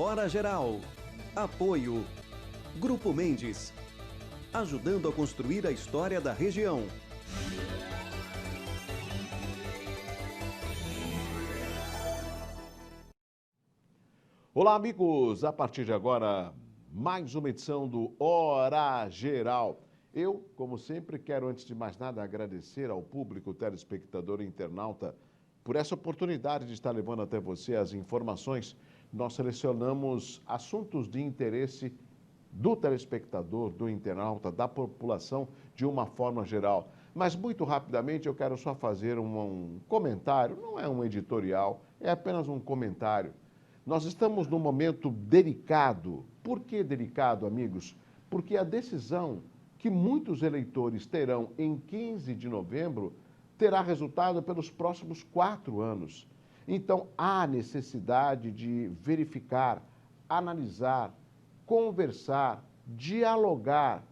Hora Geral. Apoio Grupo Mendes, ajudando a construir a história da região. Olá, amigos! A partir de agora, mais uma edição do Hora Geral. Eu, como sempre, quero, antes de mais nada, agradecer ao público, telespectador e internauta por essa oportunidade de estar levando até você as informações. Nós selecionamos assuntos de interesse do telespectador, do internauta, da população, de uma forma geral. Mas, muito rapidamente, eu quero só fazer um comentário, não é um editorial, é apenas um comentário. Nós estamos num momento delicado. Por que delicado, amigos? Porque a decisão que muitos eleitores terão em 15 de novembro terá resultado pelos próximos 4 anos. Então, há necessidade de verificar, analisar, conversar, dialogar,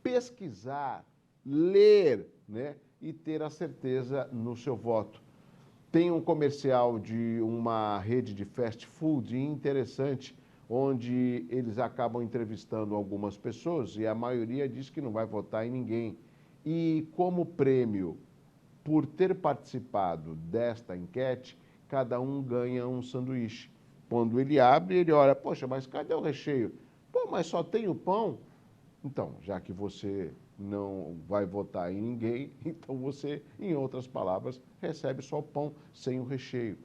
pesquisar, ler, né? E ter a certeza no seu voto. Tem um comercial de uma rede de fast food interessante, onde eles acabam entrevistando algumas pessoas e a maioria diz que não vai votar em ninguém. E como prêmio por ter participado desta enquete, cada um ganha um sanduíche. Quando ele abre, ele olha, poxa, mas cadê o recheio? Pô, mas só tem o pão? Então, já que você não vai votar em ninguém, então você, em outras palavras, recebe só o pão sem o recheio.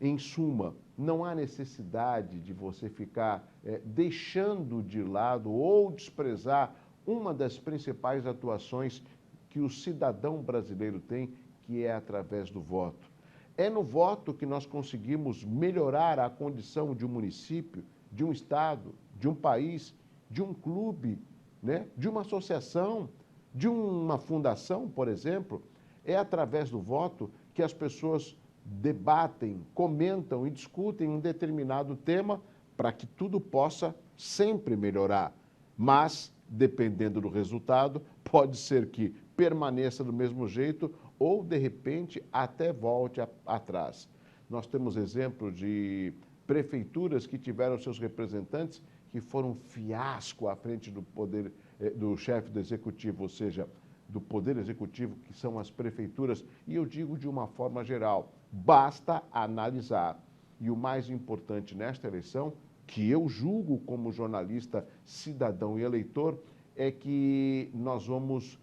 Em suma, não há necessidade de você ficar deixando de lado ou desprezar uma das principais atuações que o cidadão brasileiro tem, que é através do voto. É no voto que nós conseguimos melhorar a condição de um município, de um estado, de um país, de um clube, né? De uma associação, de uma fundação, por exemplo. É através do voto que as pessoas debatem, comentam e discutem um determinado tema para que tudo possa sempre melhorar. Mas, dependendo do resultado, pode ser que permaneça do mesmo jeito ou, de repente, até volte atrás. Nós temos exemplo de prefeituras que tiveram seus representantes que foram um fiasco à frente do poder do chefe do executivo, ou seja, do poder executivo, que são as prefeituras, e eu digo de uma forma geral, basta analisar. E o mais importante nesta eleição, que eu julgo como jornalista, cidadão e eleitor, é que nós vamos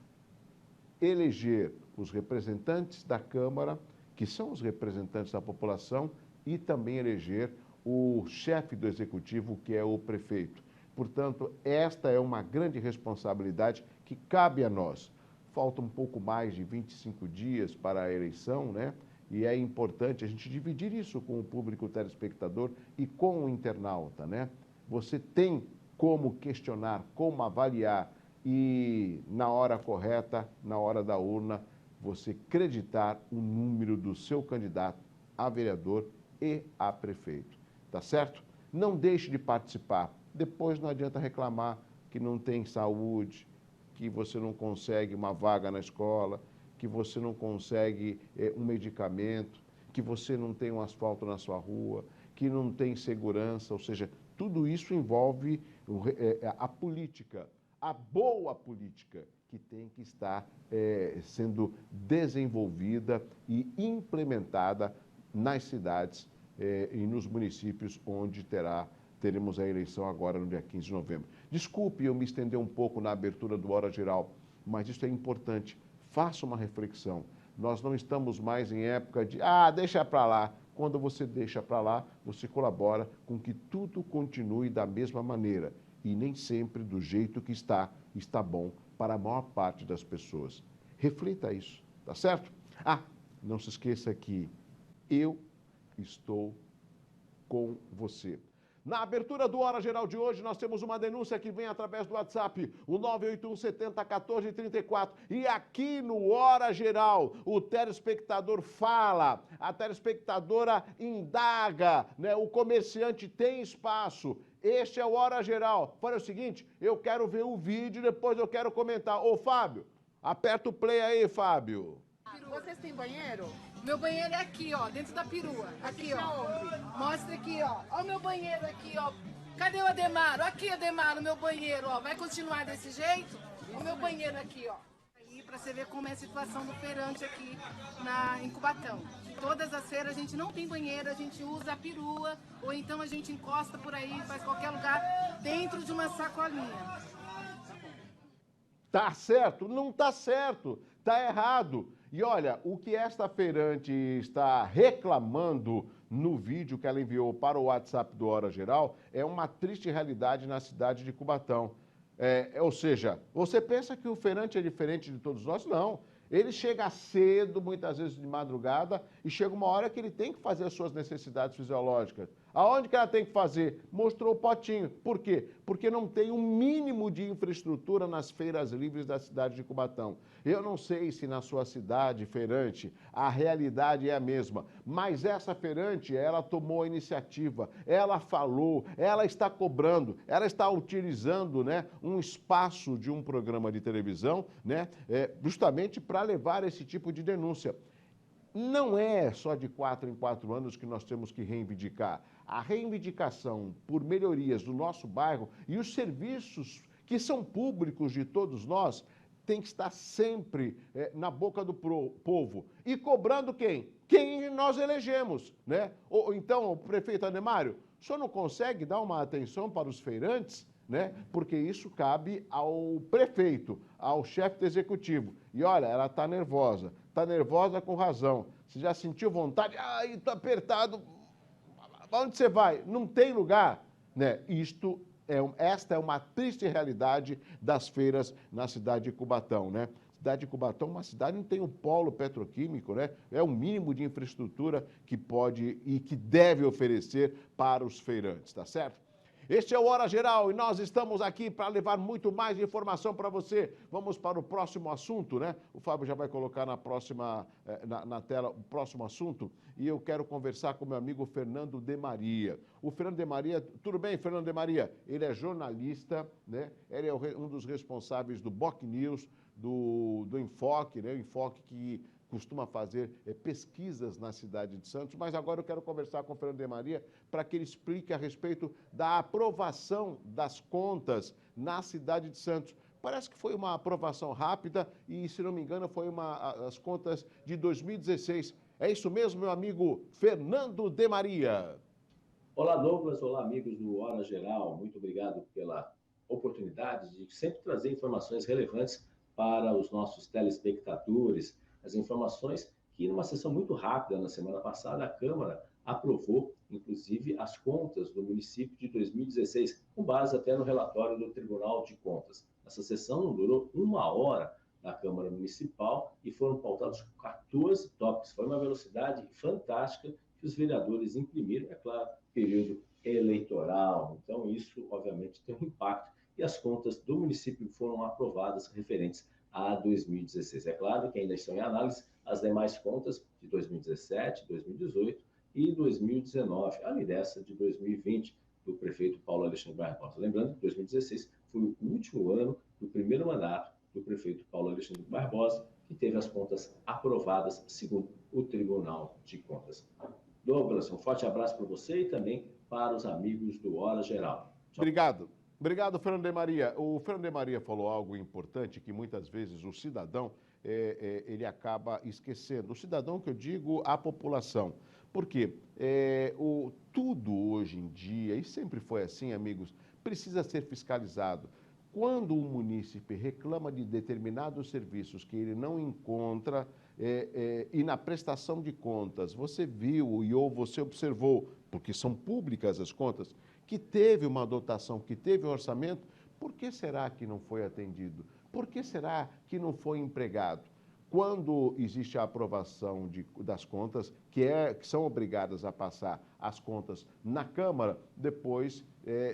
eleger os representantes da Câmara, que são os representantes da população, e também eleger o chefe do executivo, que é o prefeito. Portanto, esta é uma grande responsabilidade que cabe a nós. Falta um pouco mais de 25 dias para a eleição, né? E é importante a gente dividir isso com o público telespectador e com o internauta, né? Você tem como questionar, como avaliar e, na hora correta, na hora da urna, você acreditar o número do seu candidato a vereador e a prefeito. Tá certo? Não deixe de participar. Depois não adianta reclamar que não tem saúde, que você não consegue uma vaga na escola, que você não consegue um medicamento, que você não tem um asfalto na sua rua, que não tem segurança, ou seja, tudo isso envolve a política, a boa política que tem que estar sendo desenvolvida e implementada nas cidades e nos municípios onde teremos a eleição agora no dia 15 de novembro. Desculpe eu me estender um pouco na abertura do Hora Geral, mas isso é importante. Faça uma reflexão. Nós não estamos mais em época de, deixa para lá. Quando você deixa para lá, você colabora com que tudo continue da mesma maneira. E nem sempre do jeito que está bom para a maior parte das pessoas. Reflita isso, tá certo? Não se esqueça que eu estou com você. Na abertura do Hora Geral de hoje, nós temos uma denúncia que vem através do WhatsApp, o 981 70 14 34. E aqui no Hora Geral, o telespectador fala, a telespectadora indaga, né? O comerciante tem espaço. Este é o Hora Geral. Fala o seguinte, eu quero ver o vídeo, depois eu quero comentar. Ô, Fábio, aperta o play aí, Fábio. Vocês têm banheiro? Meu banheiro é aqui, ó, dentro da perua. Aqui, ó. Mostra aqui, ó. Ó o meu banheiro aqui, ó. Cadê o Ademaro? Aqui, Ademaro, meu banheiro, ó. Vai continuar desse jeito? O meu banheiro aqui, ó. Aí, pra você ver como é a situação do feirante aqui em Cubatão. Todas as feiras a gente não tem banheiro, a gente usa a perua, ou então a gente encosta por aí, faz qualquer lugar, dentro de uma sacolinha. Tá certo? Não tá certo. Tá errado. E olha, o que esta feirante está reclamando no vídeo que ela enviou para o WhatsApp do Hora Geral é uma triste realidade na cidade de Cubatão. Ou seja, você pensa que o feirante é diferente de todos nós? Não. Ele chega cedo, muitas vezes de madrugada, e chega uma hora que ele tem que fazer as suas necessidades fisiológicas. Aonde que ela tem que fazer? Mostrou o potinho. Por quê? Porque não tem um mínimo de infraestrutura nas feiras livres da cidade de Cubatão. Eu não sei se na sua cidade, feirante, a realidade é a mesma, mas essa feirante, ela tomou a iniciativa, ela falou, ela está cobrando, ela está utilizando, né, um espaço de um programa de televisão, né, justamente para levar esse tipo de denúncia. Não é só de 4 em 4 anos que nós temos que reivindicar. A reivindicação por melhorias do nosso bairro e os serviços que são públicos de todos nós tem que estar sempre na boca do povo. E cobrando quem? Quem nós elegemos, né? Ou então, o prefeito Ademário, o senhor não consegue dar uma atenção para os feirantes? Né? Porque isso cabe ao prefeito, ao chefe do executivo. E olha, ela está nervosa com razão. Você já sentiu vontade? Ai, estou apertado. Onde você vai? Não tem lugar, né? Esta é uma triste realidade das feiras na cidade de Cubatão, né? Cidade de Cubatão, uma cidade que não tem um polo petroquímico, né? É o mínimo de infraestrutura que pode e que deve oferecer para os feirantes, tá certo? Este é o Hora Geral e nós estamos aqui para levar muito mais informação para você. Vamos para o próximo assunto, né? O Fábio já vai colocar na tela o próximo assunto e eu quero conversar com meu amigo Fernando de Maria. O Fernando de Maria, tudo bem, Fernando de Maria? Ele é jornalista, né? Ele é um dos responsáveis do Boc News, do Enfoque, né? O Enfoque que costuma fazer pesquisas na cidade de Santos, mas agora eu quero conversar com o Fernando de Maria para que ele explique a respeito da aprovação das contas na cidade de Santos. Parece que foi uma aprovação rápida e, se não me engano, foi as contas de 2016. É isso mesmo, meu amigo Fernando de Maria? Olá, Douglas. Olá, amigos do Hora Geral. Muito obrigado pela oportunidade de sempre trazer informações relevantes para os nossos telespectadores. As informações que, numa sessão muito rápida na semana passada, a Câmara aprovou, inclusive, as contas do município de 2016, com base até no relatório do Tribunal de Contas. Essa sessão durou 1 hora na Câmara Municipal e foram pautados 14 tópicos. Foi uma velocidade fantástica que os vereadores imprimiram, é claro, período eleitoral. Então, isso, obviamente, tem um impacto. E as contas do município foram aprovadas referentes a 2016. É claro que ainda estão em análise as demais contas de 2017, 2018 e 2019, além dessa de 2020, do prefeito Paulo Alexandre Barbosa. Lembrando que 2016 foi o último ano do primeiro mandato do prefeito Paulo Alexandre Barbosa, que teve as contas aprovadas segundo o Tribunal de Contas. Douglas, um forte abraço para você e também para os amigos do Hora Geral. Tchau. Obrigado. Obrigado, Fernando de Maria. O Fernando de Maria falou algo importante que muitas vezes o cidadão ele acaba esquecendo. O cidadão que eu digo, a população. Por quê? Tudo hoje em dia, e sempre foi assim, amigos, precisa ser fiscalizado. Quando o munícipe reclama de determinados serviços que ele não encontra, e na prestação de contas, você viu ou você observou, porque são públicas as contas, que teve uma dotação, que teve um orçamento, por que será que não foi atendido? Por que será que não foi empregado? Quando existe a aprovação das contas, que são obrigadas a passar as contas na Câmara, depois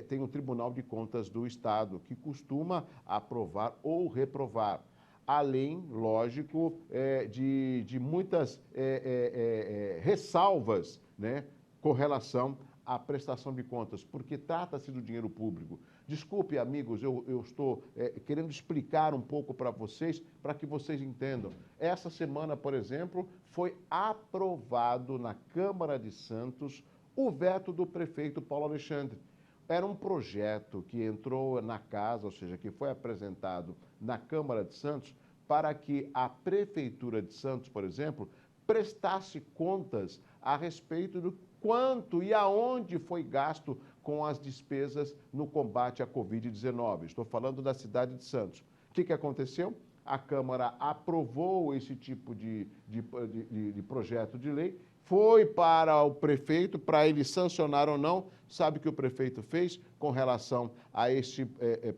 tem o Tribunal de Contas do Estado, que costuma aprovar ou reprovar. Além, lógico, de muitas ressalvas, né, com relação à prestação de contas, porque trata-se do dinheiro público. Desculpe, amigos, eu estou querendo explicar um pouco para vocês, para que vocês entendam. Essa semana, por exemplo, foi aprovado na Câmara de Santos o veto do prefeito Paulo Alexandre. Era um projeto que entrou na casa, ou seja, que foi apresentado na Câmara de Santos, para que a Prefeitura de Santos, por exemplo, prestasse contas a respeito do quanto e aonde foi gasto com as despesas no combate à Covid-19. Estou falando da cidade de Santos. O que aconteceu? A Câmara aprovou esse tipo de projeto de lei, foi para o prefeito, para ele sancionar ou não. Sabe o que o prefeito fez com relação a este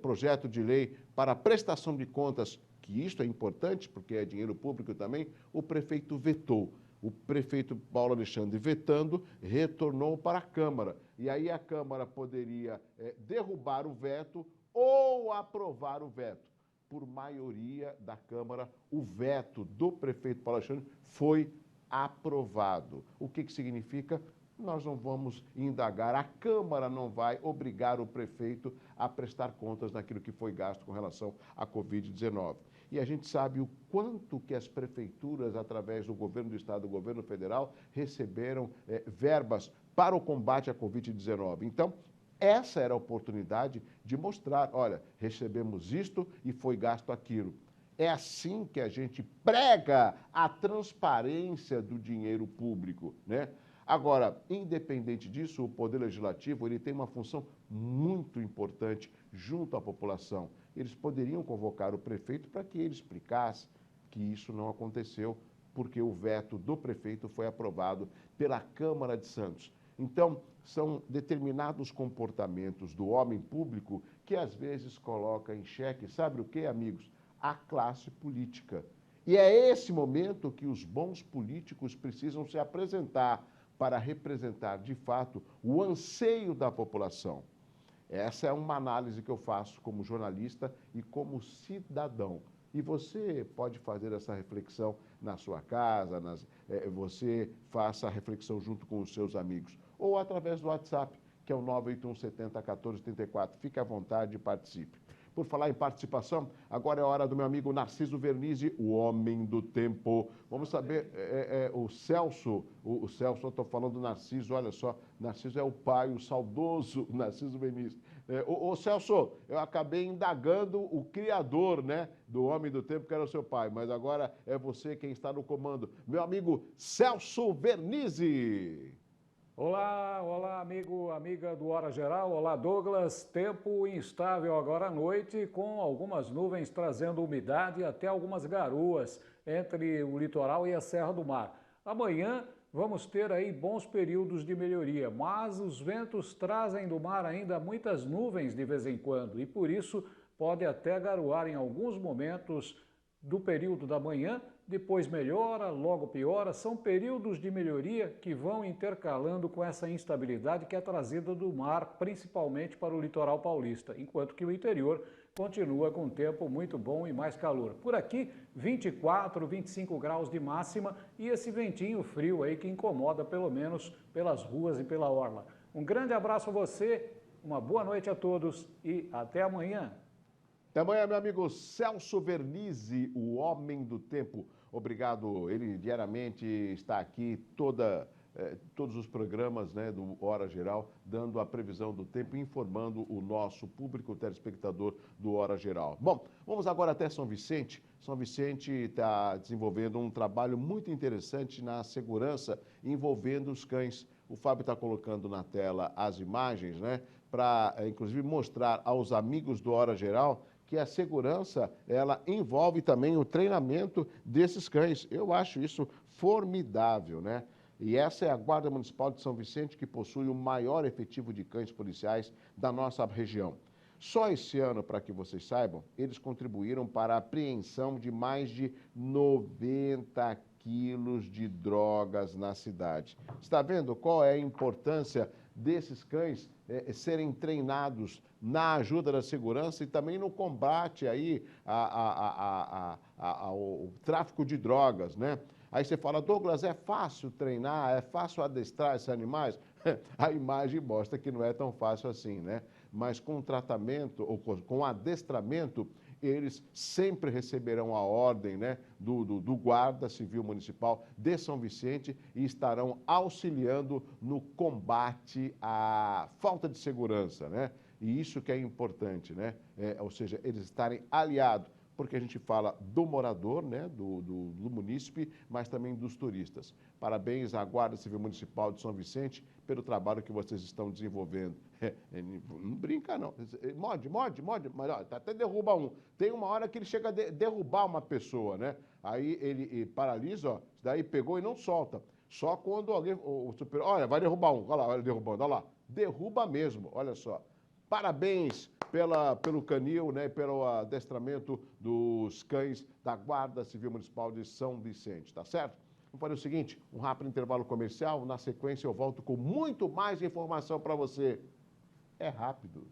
projeto de lei para a prestação de contas, que isto é importante, porque é dinheiro público também? O prefeito vetou. O prefeito Paulo Alexandre, vetando, retornou para a Câmara. E aí a Câmara poderia derrubar o veto ou aprovar o veto. Por maioria da Câmara, o veto do prefeito Paulo Alexandre foi aprovado. O que significa? Nós não vamos indagar, a Câmara não vai obrigar o prefeito a prestar contas naquilo que foi gasto com relação à Covid-19. E a gente sabe o quanto que as prefeituras, através do governo do Estado, do governo federal, receberam verbas para o combate à Covid-19. Então, essa era a oportunidade de mostrar, olha, recebemos isto e foi gasto aquilo. É assim que a gente prega a transparência do dinheiro público, né? Agora, independente disso, o Poder Legislativo ele tem uma função muito importante junto à população. Eles poderiam convocar o prefeito para que ele explicasse que isso não aconteceu, porque o veto do prefeito foi aprovado pela Câmara de Santos. Então, são determinados comportamentos do homem público que às vezes coloca em xeque, sabe o que, amigos? A classe política. E é esse momento que os bons políticos precisam se apresentar para representar, de fato, o anseio da população. Essa é uma análise que eu faço como jornalista e como cidadão. E você pode fazer essa reflexão na sua casa, você faça a reflexão junto com os seus amigos. Ou através do WhatsApp, que é o 981 70 14 34. Fique à vontade e participe. Por falar em participação, agora é hora do meu amigo Narciso Vernizzi, o homem do tempo. Vamos saber, o Celso, eu estou falando do Narciso, olha só, Narciso é o pai, o saudoso Narciso Vernizzi. Ô Celso, eu acabei indagando o criador, né, do homem do tempo, que era o seu pai, mas agora é você quem está no comando. Meu amigo Celso Vernizzi. Olá, amigo, amiga do Hora Geral. Olá, Douglas. Tempo instável agora à noite, com algumas nuvens trazendo umidade e até algumas garoas entre o litoral e a Serra do Mar. Amanhã vamos ter aí bons períodos de melhoria, mas os ventos trazem do mar ainda muitas nuvens de vez em quando e por isso pode até garoar em alguns momentos do período da manhã, depois melhora, logo piora. São períodos de melhoria que vão intercalando com essa instabilidade que é trazida do mar, principalmente para o litoral paulista, enquanto que o interior continua com tempo muito bom e mais calor. Por aqui, 24, 25 graus de máxima e esse ventinho frio aí que incomoda pelo menos pelas ruas e pela orla. Um grande abraço a você, uma boa noite a todos e até amanhã. Até amanhã, meu amigo Celso Vernizzi, o homem do tempo. Obrigado, ele diariamente está aqui todos os programas, né, do Hora Geral, dando a previsão do tempo e informando o nosso público telespectador do Hora Geral. Bom, vamos agora até São Vicente. São Vicente está desenvolvendo um trabalho muito interessante na segurança envolvendo os cães. O Fábio está colocando na tela as imagens, né, para inclusive mostrar aos amigos do Hora Geral que a segurança, ela envolve também o treinamento desses cães. Eu acho isso formidável, né? E essa é a Guarda Municipal de São Vicente, que possui o maior efetivo de cães policiais da nossa região. Só esse ano, para que vocês saibam, eles contribuíram para a apreensão de mais de 90 quilos de drogas na cidade. Está vendo qual é a importância desses cães serem treinados na ajuda da segurança e também no combate aí ao tráfico de drogas, né? Aí você fala, Douglas, é fácil treinar, é fácil adestrar esses animais? A imagem mostra que não é tão fácil assim, né? mas com tratamento ou com adestramento, eles sempre receberão a ordem, né, do Guarda Civil Municipal de São Vicente e estarão auxiliando no combate à falta de segurança, né? E isso que é importante, né? Ou seja, eles estarem aliados, porque a gente fala do morador, né, do munícipe, mas também dos turistas. Parabéns à Guarda Civil Municipal de São Vicente pelo trabalho que vocês estão desenvolvendo. Não brinca, não. Morde, mas ó, até derruba um. Tem uma hora que ele chega a derrubar uma pessoa, né? Aí ele paralisa, ó, daí pegou e não solta. Só quando alguém, o superior, olha, vai derrubar um, olha lá, olha derrubando, olha lá. Derruba mesmo, olha só. Parabéns pelo canil, né, pelo adestramento dos cães da Guarda Civil Municipal de São Vicente, tá certo? Vamos fazer o seguinte, um rápido intervalo comercial, na sequência eu volto com muito mais informação para você. É rápido.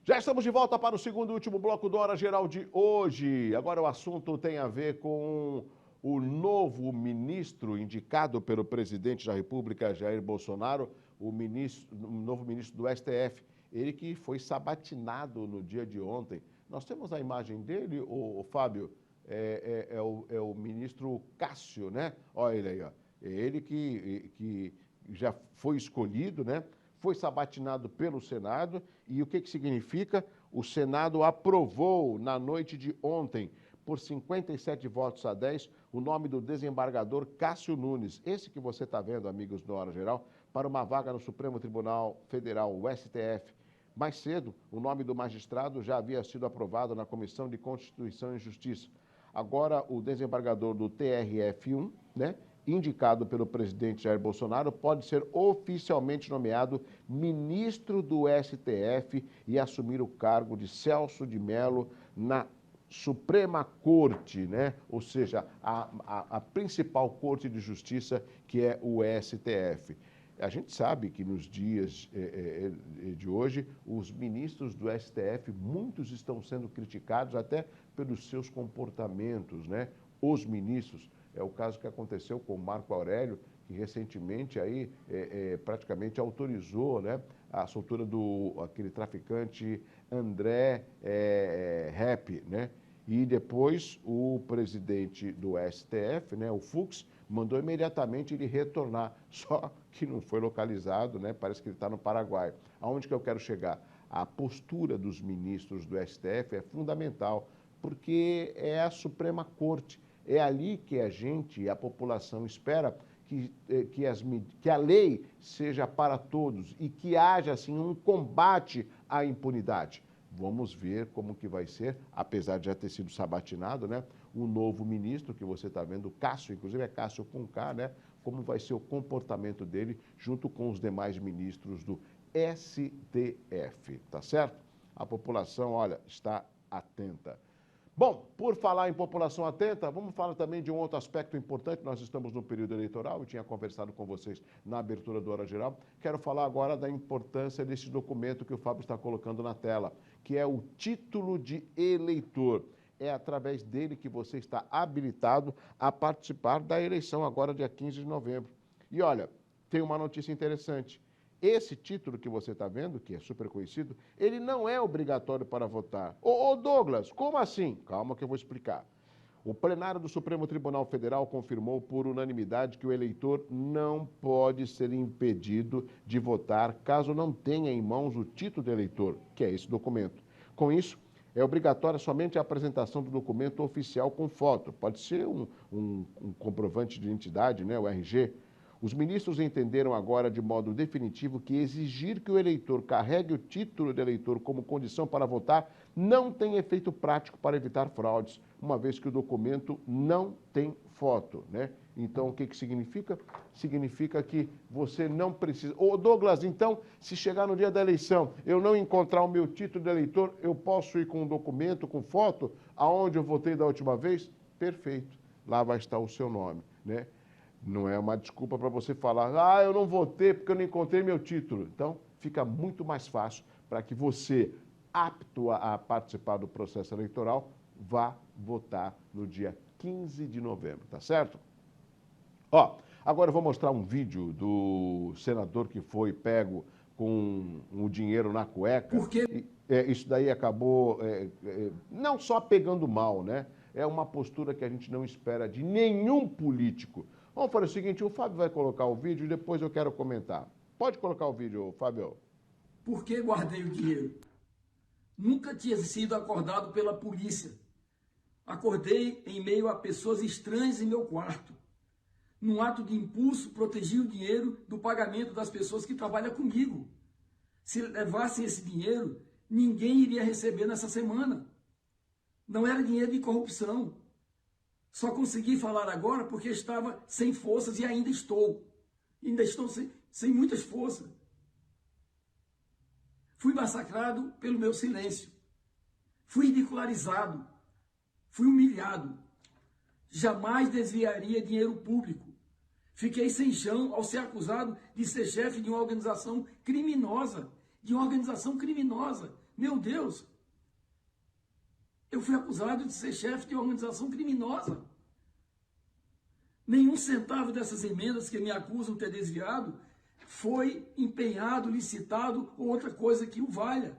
Já estamos de volta para o segundo e último bloco do Hora Geral de hoje. Agora o assunto tem a ver com o novo ministro indicado pelo presidente da República, Jair Bolsonaro, o novo ministro do STF. Ele que foi sabatinado no dia de ontem. Nós temos a imagem dele, o Fábio, é o ministro Cássio, né? Olha ele aí, ó. Ele que já foi escolhido, né? Foi sabatinado pelo Senado e o que significa? O Senado aprovou na noite de ontem, por 57 votos a 10, o nome do desembargador Cássio Nunes, esse que você está vendo, amigos do Hora Geral, para uma vaga no Supremo Tribunal Federal, o STF. Mais cedo, o nome do magistrado já havia sido aprovado na Comissão de Constituição e Justiça. Agora, o desembargador do TRF1, né, indicado pelo presidente Jair Bolsonaro, pode ser oficialmente nomeado ministro do STF e assumir o cargo de Celso de Mello na Suprema Corte, né? Ou seja, a principal Corte de Justiça, que é o STF. A gente sabe que nos dias de hoje, os ministros do STF, muitos estão sendo criticados até pelos seus comportamentos, né? Os ministros. É o caso que aconteceu com o Marco Aurélio, que recentemente aí praticamente autorizou, né, a soltura aquele traficante André Rep, né? E depois o presidente do STF, né, o Fux, mandou imediatamente ele retornar, só que não foi localizado, né? Parece que ele está no Paraguai. Aonde que eu quero chegar? A postura dos ministros do STF é fundamental, porque é a Suprema Corte. É ali que a população espera que a lei seja para todos e que haja, assim, um combate à impunidade. Vamos ver como que vai ser, apesar de já ter sido sabatinado, né? O novo ministro que você está vendo, Cássio, inclusive é Cássio com K, né? Como vai ser o comportamento dele junto com os demais ministros do STF, tá certo? A população, olha, está atenta. Bom, por falar em população atenta, vamos falar também de um outro aspecto importante. Nós estamos no período eleitoral, eu tinha conversado com vocês na abertura do Hora Geral. Quero falar agora da importância desse documento que o Fábio está colocando na tela, que é o título de eleitor. É através dele que você está habilitado a participar da eleição agora, dia 15 de novembro. E olha, tem uma notícia interessante. Esse título que você está vendo, que é super conhecido, ele não é obrigatório para votar. Ô Douglas, como assim? Calma que eu vou explicar. O plenário do Supremo Tribunal Federal confirmou por unanimidade que o eleitor não pode ser impedido de votar caso não tenha em mãos o título de eleitor, que é esse documento. Com isso, é obrigatória somente a apresentação do documento oficial com foto. Pode ser um comprovante de identidade, né, o RG. Os ministros entenderam agora de modo definitivo que exigir que o eleitor carregue o título de eleitor como condição para votar não tem efeito prático para evitar fraudes, uma vez que o documento não tem foto, né? Então, o que significa? Significa que você não precisa... Ô Douglas, então, se chegar no dia da eleição, eu não encontrar o meu título de eleitor, eu posso ir com um documento, com foto, aonde eu votei da última vez? Perfeito. Lá vai estar o seu nome, né? Não é uma desculpa para você falar, eu não votei porque eu não encontrei meu título. Então, fica muito mais fácil para que você, apto a participar do processo eleitoral, vá votar no dia 15 de novembro, tá certo? Ó, agora eu vou mostrar um vídeo do senador que foi pego com o dinheiro na cueca. Por quê? Isso daí acabou não só pegando mal, né? É uma postura que a gente não espera de nenhum político. Vamos fazer o seguinte, o Fábio vai colocar o vídeo e depois eu quero comentar. Pode colocar o vídeo, Fábio. Por que guardei o dinheiro? Nunca tinha sido acordado pela polícia. Acordei em meio a pessoas estranhas em meu quarto. Num ato de impulso, protegi o dinheiro do pagamento das pessoas que trabalham comigo. Se levassem esse dinheiro, ninguém iria receber nessa semana. Não era dinheiro de corrupção. Só consegui falar agora porque estava sem forças e ainda estou. Ainda estou sem muitas forças. Fui massacrado pelo meu silêncio. Fui ridicularizado. Fui humilhado. Jamais desviaria dinheiro público. Fiquei sem chão ao ser acusado de ser chefe de uma organização criminosa. De uma organização criminosa. Meu Deus! Eu fui acusado de ser chefe de uma organização criminosa. Nenhum centavo dessas emendas que me acusam de ter desviado foi empenhado, licitado ou outra coisa que o valha.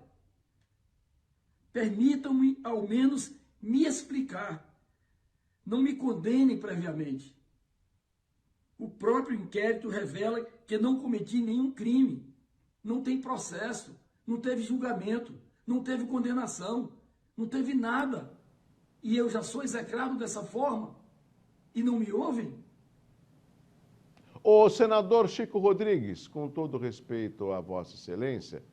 Permitam-me, ao menos, me explicar. Não me condenem previamente. O próprio inquérito revela que não cometi nenhum crime. Não tem processo, não teve julgamento, não teve condenação, não teve nada. E eu já sou execrado dessa forma? E não me ouvem? O senador Chico Rodrigues, com todo respeito a Vossa Excelência,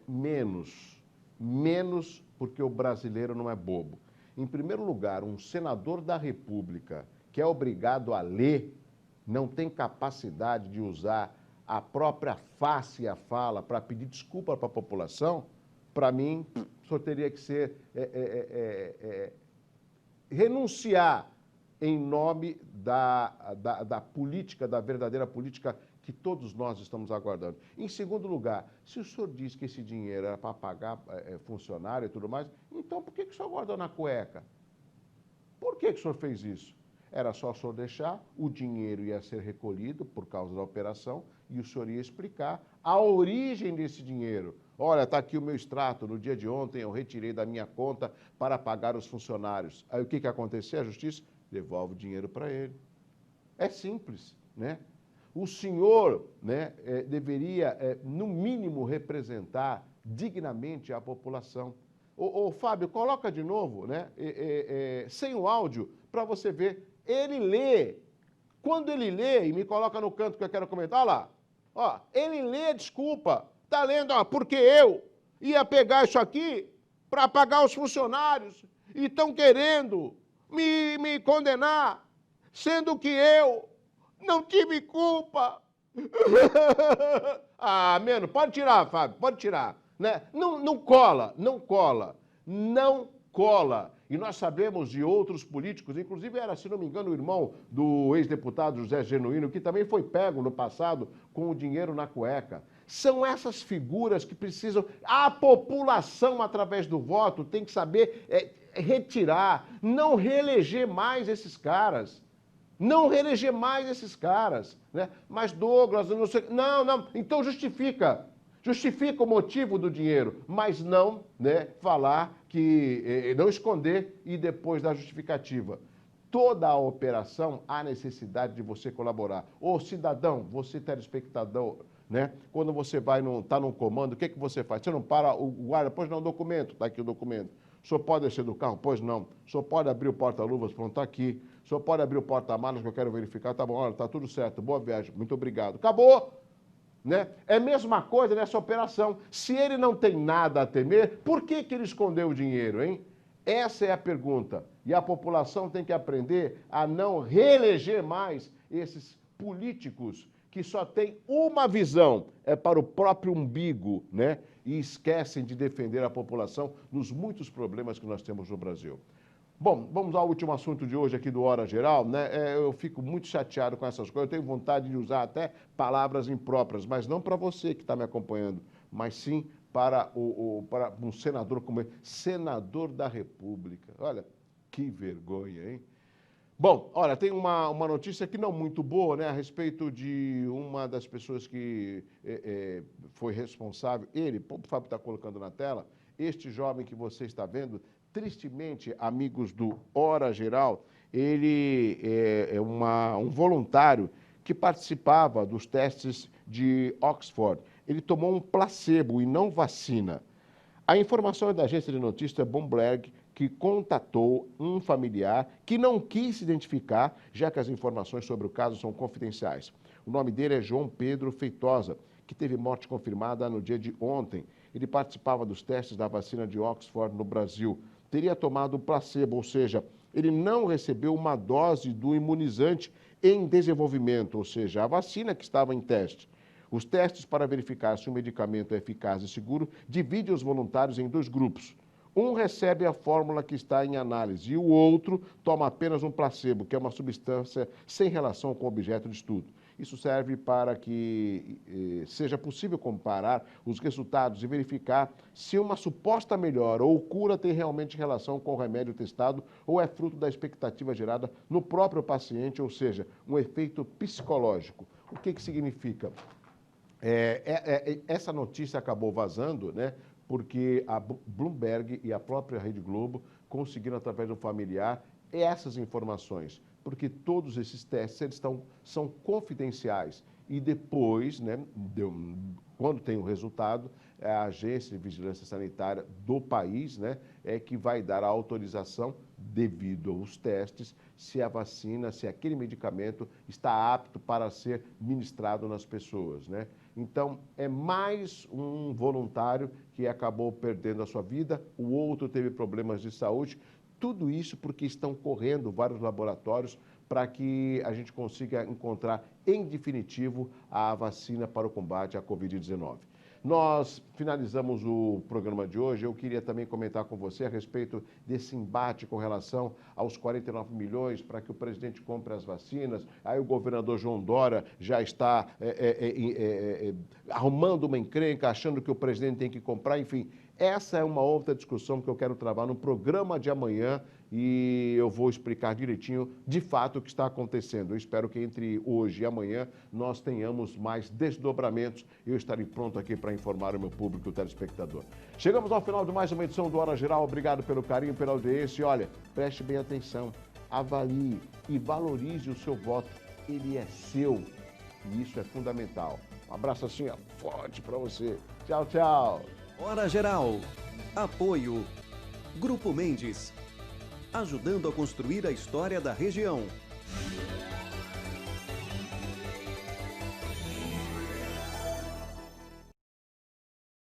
menos porque o brasileiro não é bobo. Em primeiro lugar, um senador da República que é obrigado a ler, não tem capacidade de usar a própria face e a fala para pedir desculpa para a população, para mim, só teria que ser renunciar em nome da política, da verdadeira política que todos nós estamos aguardando. Em segundo lugar, se o senhor diz que esse dinheiro era para pagar funcionário e tudo mais, então por que o senhor guardou na cueca? Por que o senhor fez isso? Era só o senhor deixar, o dinheiro ia ser recolhido por causa da operação e o senhor ia explicar a origem desse dinheiro. Olha, está aqui o meu extrato, no dia de ontem eu retirei da minha conta para pagar os funcionários. Aí o que aconteceu? A justiça devolve o dinheiro para ele. É simples, né? O senhor, né, deveria, no mínimo, representar dignamente a população. Ô Fábio, coloca de novo, né, sem o áudio, para você ver. Ele lê. Quando ele lê, e me coloca no canto que eu quero comentar, olha lá. Ó, ele lê, desculpa, tá lendo, ó, porque eu ia pegar isso aqui para pagar os funcionários e estão querendo me condenar, sendo que eu não tive culpa. Ah, mano, pode tirar, Fábio, pode tirar. Né? Não cola, não cola, não cola. E nós sabemos de outros políticos, inclusive era, se não me engano, o irmão do ex-deputado José Genuíno, que também foi pego no passado com o dinheiro na cueca. São essas figuras que precisam... A população, através do voto, tem que saber retirar, não reeleger mais esses caras. Não reeleger mais esses caras. Né? Mas Douglas, não sei... Não, então justifica. Justifica o motivo do dinheiro, mas não, né, falar que... não esconder e depois dar justificativa. Toda a operação há necessidade de você colaborar. Ô cidadão, você telespectador, né? Quando você vai tá num comando, o que você faz? Você não para o guarda, pois não, documento, está aqui o documento. O senhor pode descer do carro? Pois não. O senhor pode abrir o porta-luvas? Pronto, está aqui. O senhor pode abrir o porta-malas que eu quero verificar? Tá bom, olha, tá tudo certo. Boa viagem, muito obrigado. Acabou! Né? É a mesma coisa nessa operação. Se ele não tem nada a temer, por que ele escondeu o dinheiro, hein? Essa é a pergunta. E a população tem que aprender a não reeleger mais esses políticos que só têm uma visão, é para o próprio umbigo, né? E esquecem de defender a população nos muitos problemas que nós temos no Brasil. Bom, vamos ao último assunto de hoje aqui do Hora Geral, né? Eu fico muito chateado com essas coisas, eu tenho vontade de usar até palavras impróprias, mas não para você que está me acompanhando, mas sim para um senador como ele, senador da República. Olha, que vergonha, hein? Bom, olha, tem uma notícia que não muito boa, né, a respeito de uma das pessoas que foi responsável, o Fábio está colocando na tela, este jovem que você está vendo, tristemente, amigos do Hora Geral, ele é um voluntário que participava dos testes de Oxford. Ele tomou um placebo e não vacina. A informação é da agência de notícias Bloomberg, que contatou um familiar que não quis se identificar, já que as informações sobre o caso são confidenciais. O nome dele é João Pedro Feitosa, que teve morte confirmada no dia de ontem. Ele participava dos testes da vacina de Oxford no Brasil. Teria tomado placebo, ou seja, ele não recebeu uma dose do imunizante em desenvolvimento, ou seja, a vacina que estava em teste. Os testes para verificar se o medicamento é eficaz e seguro dividem os voluntários em 2 grupos. Um recebe a fórmula que está em análise e o outro toma apenas um placebo, que é uma substância sem relação com o objeto de estudo. Isso serve para que seja possível comparar os resultados e verificar se uma suposta melhora ou cura tem realmente relação com o remédio testado ou é fruto da expectativa gerada no próprio paciente, ou seja, um efeito psicológico. O que significa? Essa notícia acabou vazando, né? Porque a Bloomberg e a própria Rede Globo conseguiram, através de um familiar, essas informações. Porque todos esses testes são confidenciais. E depois, né, quando tem o resultado, a Agência de Vigilância Sanitária do país, né, é que vai dar a autorização, devido aos testes, se a vacina, se aquele medicamento está apto para ser ministrado nas pessoas, né? Então, é mais um voluntário que acabou perdendo a sua vida, o outro teve problemas de saúde, tudo isso porque estão correndo vários laboratórios para que a gente consiga encontrar, em definitivo, a vacina para o combate à Covid-19. Nós finalizamos o programa de hoje. Eu queria também comentar com você a respeito desse embate com relação aos 49 milhões para que o presidente compre as vacinas. Aí o governador João Dória já está arrumando uma encrenca, achando que o presidente tem que comprar, enfim. Essa é uma outra discussão que eu quero travar no programa de amanhã e eu vou explicar direitinho, de fato, o que está acontecendo. Eu espero que entre hoje e amanhã nós tenhamos mais desdobramentos e eu estarei pronto aqui para informar o meu público, o telespectador. Chegamos ao final de mais uma edição do Hora Geral. Obrigado pelo carinho, pela audiência. E olha, preste bem atenção, avalie e valorize o seu voto. Ele é seu e isso é fundamental. Um abraço assim, forte para você. Tchau, tchau. Hora Geral. Apoio. Grupo Mendes. Ajudando a construir a história da região.